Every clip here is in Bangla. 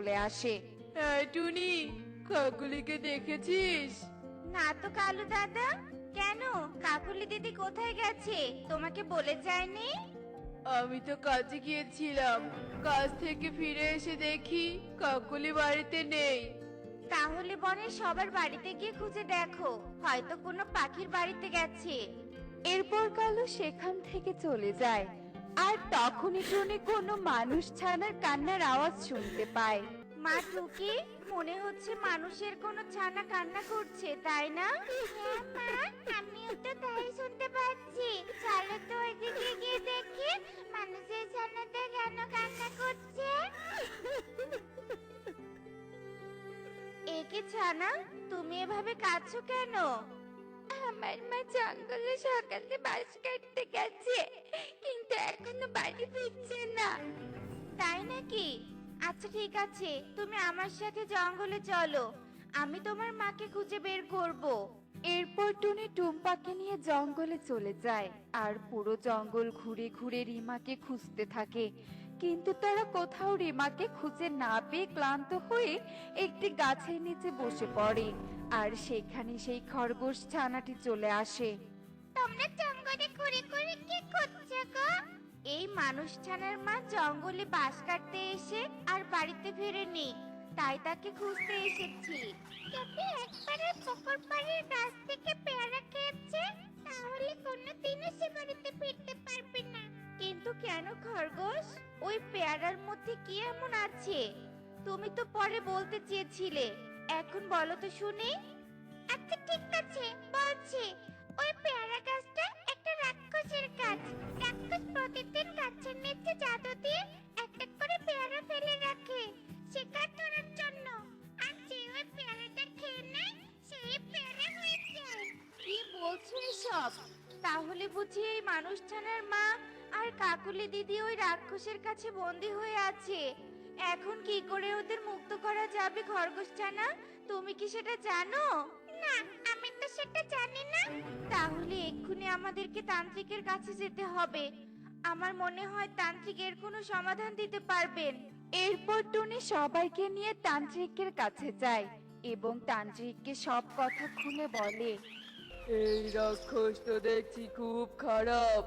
চলে আসে। এই টুনি, কাকুলিকে দেখেছিস? না তো কালু দাদা, কেন? কাকুলি দিদি কোথায় গেছে? তোমাকে বলে যায়নি? আমি তো কাজে গিয়েছিলাম, কাজ থেকে ফিরে এসে দেখি কাকুলি বাড়িতে নেই। তাহলে বনের সবার বাড়িতে গিয়ে খুঁজে দেখো, হয়তো কোনো পাখির বাড়িতে গেছে। এরপর কালু সেখান থেকে চলে যায়। আর তখনই টুনি কোনো মানুষ ছানার কান্নার আওয়াজ শুনতে পায়। মা টুকি, মনে হচ্ছে মানুষের কোনো ছানা কান্না করছে, তাই না? হ্যাঁ মা, আমিও তো তাই শুনতে পাচ্ছি। চলো তো ওইদিকে গিয়ে দেখি মানুষের ছানাটা কেন কান্না করছে। একে ছানা, তুমি এভাবে কাঁদছো কেন? আমার মা জঙ্গলে সকালে বাঁশ কাটতে গেছে, কিন্তু এখনো বাড়ি ফিরছে না। তাই নাকি? আচ্ছা ঠিক আছে, তুমি আমার সাথে জঙ্গলে চলো, আমি তোমার মাকে খুঁজে বের করব। এরপর টুনি টুম্পাকে নিয়ে জঙ্গলে চলে যায় আর পুরো জঙ্গল ঘুরে ঘুরে রিমাকে খুঁজতে থাকে। কিন্তু তারা কোথাও রিমাকে খুঁজে না পেয়ে ক্লান্ত হয়ে একটি গাছের নিচে বসে পড়ে। আর সেখানে সেই খরগোশ ছানাটি চলে আসে। তোমরা জঙ্গলে ঘুরে ঘুরে কি করছো গো? এই মানুষ ছানার মা জঙ্গলে বাঁশ কাটতে এসে আর বাড়িতে ফেরেনি, তাই তাকে খুঁজতে এসেছি। যদি একবারে পুকুর পাড়ের গাছ থেকে পেয়ারা খেয়েছে, তাহলে কোনোদিনও সে বাড়িতে ফিরতে পারবে না। কিন্তু কেন খরগোশ? ওই পেয়ারার মধ্যে কি এমন আছে? তুমি তো পরে বলতে চেয়েছিলে, এখন বলো তো শুনি। আচ্ছা ঠিক আছে, বলছি। ওই পেয়ারা গাছটা একটা রাক্ষসের গাছ। রাক্ষস প্রতিদিন গাছের নিচে জাদু দিয়ে একটা করে পেয়ারা ফেলে রাখে শিকার ধরার জন্য। আর যে ওই পেয়ারাটা খেয়ে নেয়, সেই পেয়ারা হয়ে যায়। কি বলছো এসব? তাহলে বুঝি এই মানুষ ছানার মা আর কাকুলি দিদি ওই রাক্ষসের কাছে বন্দি হয়ে আছে। এখন কি করে ওদের মুক্ত করা যাবে খরগোশ ছানা? তুমি কি সেটা জানো? না, আমি তো সেটা জানি না। তাহলে এক্ষুনি আমাদেরকে তান্ত্রিকের কাছে যেতে হবে। আমার মনে হয় তান্ত্রিক এর কোনো সমাধান দিতে পারবেন। এরপর টুনি সবাইকে নিয়ে তান্ত্রিকের কাছে যায় এবং তান্ত্রিককে সব কথা খুলে বলে। এই রাক্ষস তো দেখছি খুব খারাপ।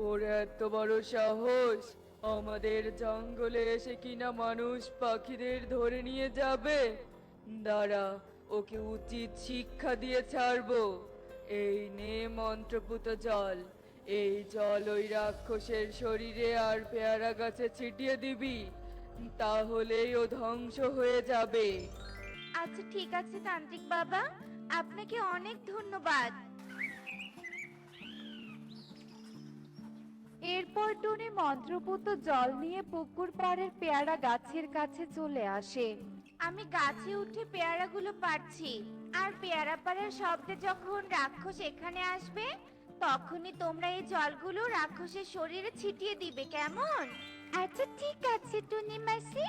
ওর এত বড় সাহস, আমাদের জঙ্গলে এসে কিনা মানুষ পাখিদের ধরে নিয়ে যাবে। দাঁড়া, ওকে উচিত শিক্ষা দিয়ে ছাড়বো। এই নে মন্ত্রপুত জল, এই জল ওই রাক্ষসের শরীরে আর পেয়ারা গাছে ছিটিয়ে দিবি, তাহলেই ও ধ্বংস হয়ে যাবে। আচ্ছা ঠিক আছে তান্ত্রিক বাবা, আপনাকে অনেক ধন্যবাদ। এরপর টুনি মন্ত্রপুত জল নিয়ে পুকুর পাড়ের পেয়ারা গাছের কাছে চলে আসে। আমি গাছে উঠে পেয়ারাগুলো পাড়ছি, আর পেয়ারা পাড়ার শব্দে যখন রাক্ষস এখানে আসবে, তখনই তোমরা এই জলগুলো রাক্ষসের শরীরে ছিটিয়ে দিবে, কেমন? আচ্ছা ঠিক আছে টুনি মাসি।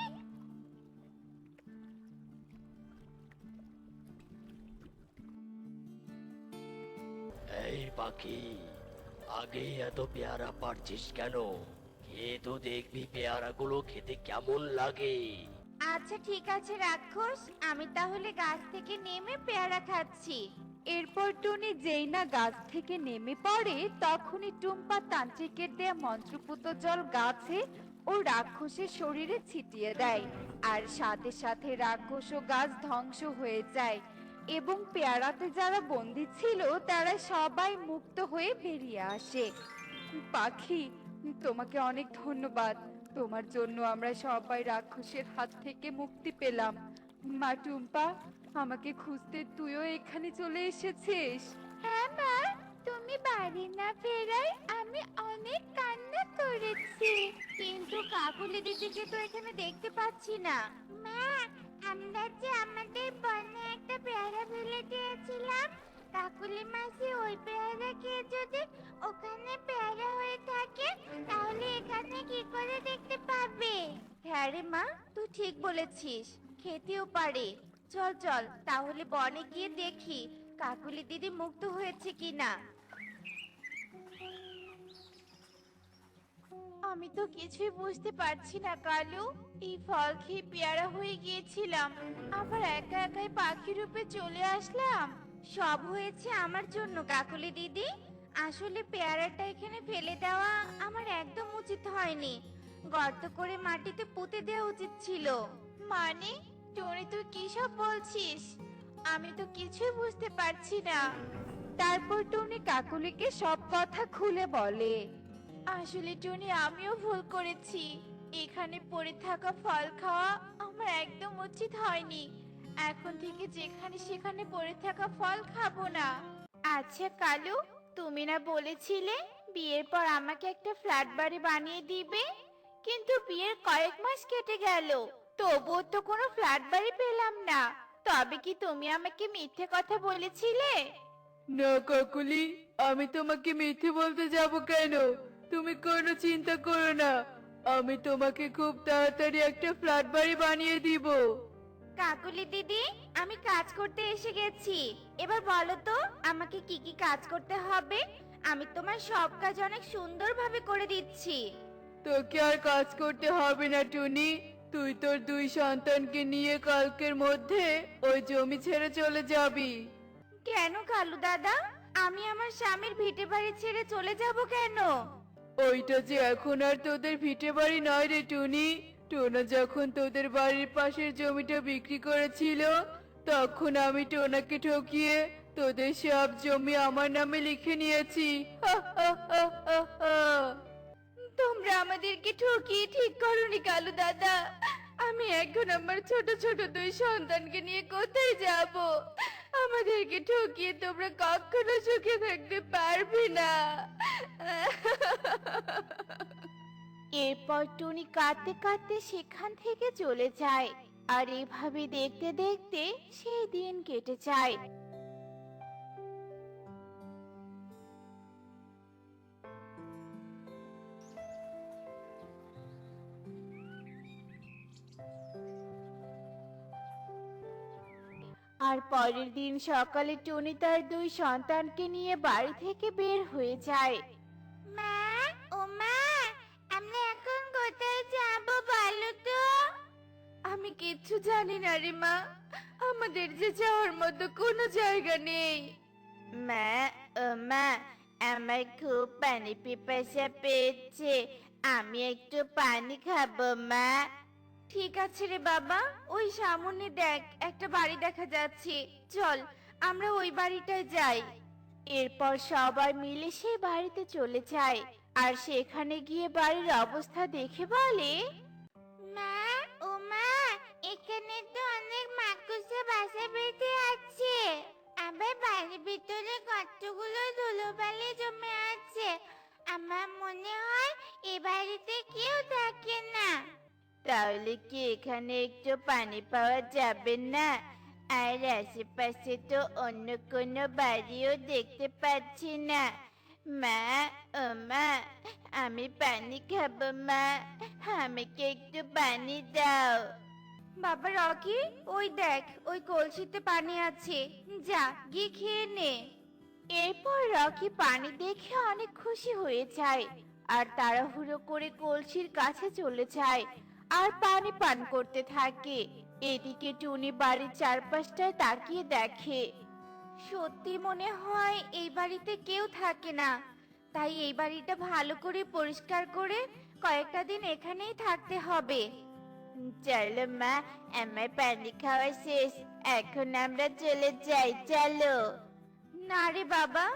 এই পাখি, আগে এত পেয়ারা পারছিস কেন? খেয়ে তো দেখবি পেয়ারাগুলো খেতে কেমন লাগে। আচ্ছা ঠিক আছে রাক্ষস, আমি তাহলে গাছ থেকে নেমে পেয়ারা খাচ্ছি। এরপর টুনি যেই না গাছ থেকে নেমে পড়ে, তখনই টুম্পা তান্ত্রিকের দেয়া মন্ত্রপুত জল গাছে ও রাক্ষসের শরীরে ছিটিয়ে দেয়। আর সাথে সাথে রাক্ষস ও গাছ ধ্বংস হয়ে যায় এবং পেয়ারাতে যারা বন্দী ছিল তারা সবাই মুক্ত হয়ে বেরিয়ে আসে। পাখি, তোমাকে অনেক ধন্যবাদ। তোমার জন্য আমরা সবাই রাক্ষসের হাত থেকে মুক্তি পেলাম। মা টুম্পা, আমাকে খুঁজতে তুইও এখানে চলে এসেছিস। হ্যাঁ মা, তুমি বাড়ি না ফেরায় আমি অনেক কান্না করেছি, কিন্তু কাকুলি দিদিকে তো এখানে দেখতে পাচ্ছি না। মা, আমরা যে আমাদের বনে একটা পেয়ারা ফেলে দিয়েছিলাম, কাকুলি মাসি ওই পেয়ারা খেয়ে যদি ওখানে পেয়ারা হয়ে থাকে, তাহলে এখানে কি করে দেখতে পাবে? হ্যাঁ রে মা, তুই ঠিক বলেছিস, খেতেও পারে। চল চল তাহলে বনে গিয়ে দেখি কাকুলি দিদি মুক্ত হয়েছে কিনা। আমি তো কিছুই বুঝতে পারছি না কালু। এই ফল খেয়ে পেয়ারা হয়ে গিয়েছিলাম, আবার একা একাই পাখি রূপে চলে আসলাম। সব হয়েছে আমার জন্য কাকুলি দিদি। আসলে পেয়ারাটা এখানে ফেলে দেওয়া আমার একদম উচিত হয়নি। গর্ত করে মাটিতে পুঁতে দেওয়া উচিত ছিল। মানে টনি, তুই কি সব বলছিস? আমি তো কিছুই বুঝতে পারছি না। তারপর টুনি কাকুলিকে সব কথা খুলে বলে। আসলে টনি, আমিও ভুল করেছি। এখানে পড়ে থাকা ফল খাওয়া আমার একদম উচিত হয়নি। এখন থেকে যেখানে সেখানে পড়ে থাকা ফল খাবো না। আচ্ছা কালু, তুমি না বলেছিলে বিয়ের পর আমাকে একটা ফ্ল্যাট বাড়ি বানিয়ে দিবে? কিন্তু বিয়ের কয়েক মাস কেটে গেল, তবুও তো কোনো ফ্ল্যাট বাড়ি পেলাম না। তবে কি তুমি আমাকে মিথ্যে কথা বলেছিলে? না কাকুলি, আমি তোমাকে মিথ্যে বলতে যাব কেন? তুমি কোনো চিন্তা করো না, আমি তোমাকে খুব তাড়াতাড়ি একটা ফ্ল্যাট বাড়ি বানিয়ে দিব। কাকুলি দিদি, আমি কাজ করতে এসে গেছি। এবার বলো তো আমাকে কি কি কাজ করতে হবে? আমি তোমার সব কাজ অনেক সুন্দরভাবে করে দিচ্ছি। তোকে আর কাজ করতে হবে না টুনি, তুই তোর 2 সন্তানকে নিয়ে কালকের মধ্যে ওই জমি ছেড়ে চলে যাবি। কেন কালু দাদা? আমি আমার স্বামীর ভিটে বাড়ি ছেড়ে চলে যাব কেন? ওইটা যে এখন আর তোদের ভিটে বাড়ি নয় রে টুনি। টোনা যখন তোদের বাড়ির পাশের জমিটা বিক্রি করেছিল, তখন আমি টোনাকে ঠকিয়ে তোদের সব জমি আমার নামে লিখে নিয়েছি। হা, হা, হা, হা, হা। তোমরা আমাদেরকে ঠকিয়ে ঠিক করনি কালু দাদা। আমি এখন আমার ছোট ছোট 2 সন্তানকে নিয়ে কোথায় যাব? আমাদেরকে ঠকিয়ে তোমরা কখনো সুখে থাকতে পারবে না। এরপর টুনি কাঁদতে কাঁদতে সেখান থেকে চলে যায়। আর এভাবে দেখতে দেখতে সেই দিন কেটে যায়। আর পরের দিন সকালে টুনি তার 2 সন্তানকে নিয়ে বাড়ি থেকে বের হয়ে যায়। মা, ও মা, আমরা এখন কোথায় যাব বলো তো? আমি কিচ্ছু জানি না রে মা, আমাদের যে যাওয়ার মতো কোনো জায়গা নেই। মা, ও মা, আমার খুব পানি পিপাসা পেয়েছে, আমি একটু পানি খাবো মা। ঠিক আছে রে বাবা, ওই সামনে দেখ একটা বাড়ি দেখা যাচ্ছে, চল আমরা ওই বাড়িটায় যাই। এরপর সবাই মিলে সেই বাড়িতে চলে যায়। আর সেখানে গিয়ে বাড়ির অবস্থা দেখে বলে, মা, ও মা, এখানে তো অনেক মাকড়সা বাসা বেঁধে আছে। আবার বাড়ির ভিতরে কতগুলো ধুলোবালি জমে আছে। আমার মনে হয় এ বাড়িতে কেউ থাকে না। তাহলে কি এখানে একটু পানি পাওয়া যাবে না? আর আশেপাশে তো অন্য কোনো বাড়িও দেখতে পাচ্ছি না। মা, ও মা, আমি পানি খাবো মা, আমাকে একটু পানি দাও। বাবা রকি, ওই দেখ ওই কলসিতে পানি আছে, যা গিয়ে খেয়ে নে। এরপর রকি পানি দেখে অনেক খুশি হয়ে যায় আর তাড়াহুড়ো করে কলসির কাছে চলে যায় আর পানি পান করতে থাকে। এদিকে টুনি বাড়ির চারপাশটায় তাকিয়ে দেখে। সত্যি মনে হয় এই বাড়িতে কেউ থাকে না। তাই এই বাড়িটা ভালো করে পরিষ্কার করে কয়েকটা দিন এখানেই থাকতে হবে। চলো মা, আমার পানি খাওয়া শেষ, এখন আমরা চলে যাই, চলো। না রে বাবা,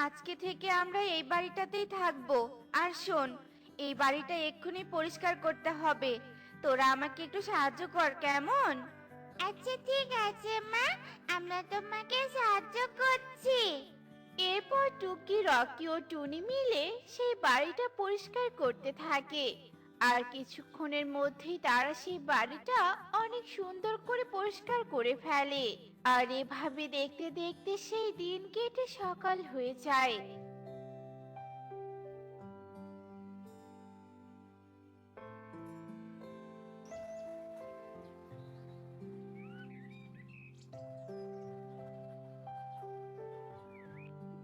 আজকে থেকে আমরা এই বাড়িটাতেই থাকবো। আর শোন, এই বাড়িটা এক্ষুনি পরিষ্কার করতে হবে। তোরা আমাকে একটু সাহায্য কর, কেমন? আচ্ছা ঠিক আছে মা, আমরা তোমাকে সাহায্য করছি। এরপর টুকি, রকি ও টুনি মিলে সেই বাড়িটা পরিষ্কার করতে থাকে। আর কিছুক্ষণের মধ্যেই তারা সেই বাড়িটা অনেক সুন্দর করে পরিষ্কার করে ফেলে। আর এভাবে দেখতে দেখতে সেই দিন কেটে সকাল হয়ে যায়।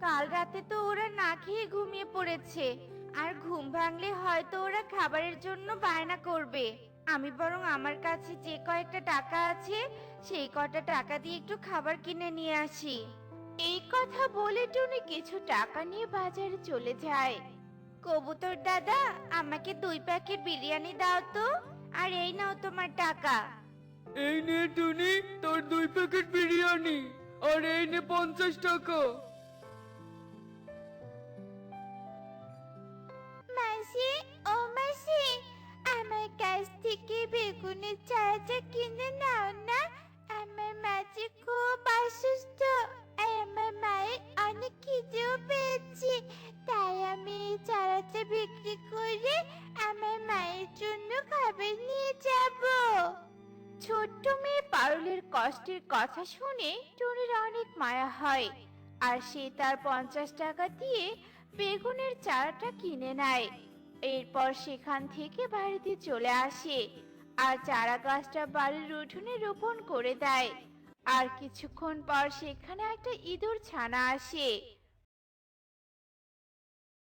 কাল রাতে তো ওরা না খেয়ে ঘুমিয়ে পড়েছে। আর ঘুম ভাঙলে হয়তো ওরা খাবারের জন্য বায়না করবে। আমি বরং আমার কাছে যে কয়েকটা টাকা আছে সেই কটা টাকা দিয়ে একটু খাবার কিনে নিয়ে আসি। এই কথা বলে টুনি কিছু টাকা নিয়ে বাজারে চলে যায়। কবুতর দাদা, আমাকে 2 প্যাকেট বিরিয়ানি দাও তো, আর এই নাও তোমার টাকা। এই নে টুনি, তোর 2 প্যাকেট বিরিয়ানি, আর এই নে 50 টাকা। মাসি, ও মাসি, আমার কাছ থেকে বেগুনের চারাটা কিনে নাও না। আমার মাঝে খুব অসুস্থ, আর আমার মায়ের অনেক খিদেও পেয়েছে। তাই আমি এই চারাটা বিক্রি করে আমার মায়ের জন্য খাবার নিয়ে যাব। ছোট্ট মেয়ে পারুলের কষ্টের কথা শুনে টুনির অনেক মায়া হয়, আর সে তার 50 টাকা দিয়ে বেগুনের চারাটা কিনে নেয়। এরপর সেখান থেকে বাড়িতে চলে আসে আর চারা গাছটা বাড়ির উঠোনে রোপণ করে দেয়। আর কিছুক্ষণ পর সেখানে একটা ইঁদুর ছানা আসে।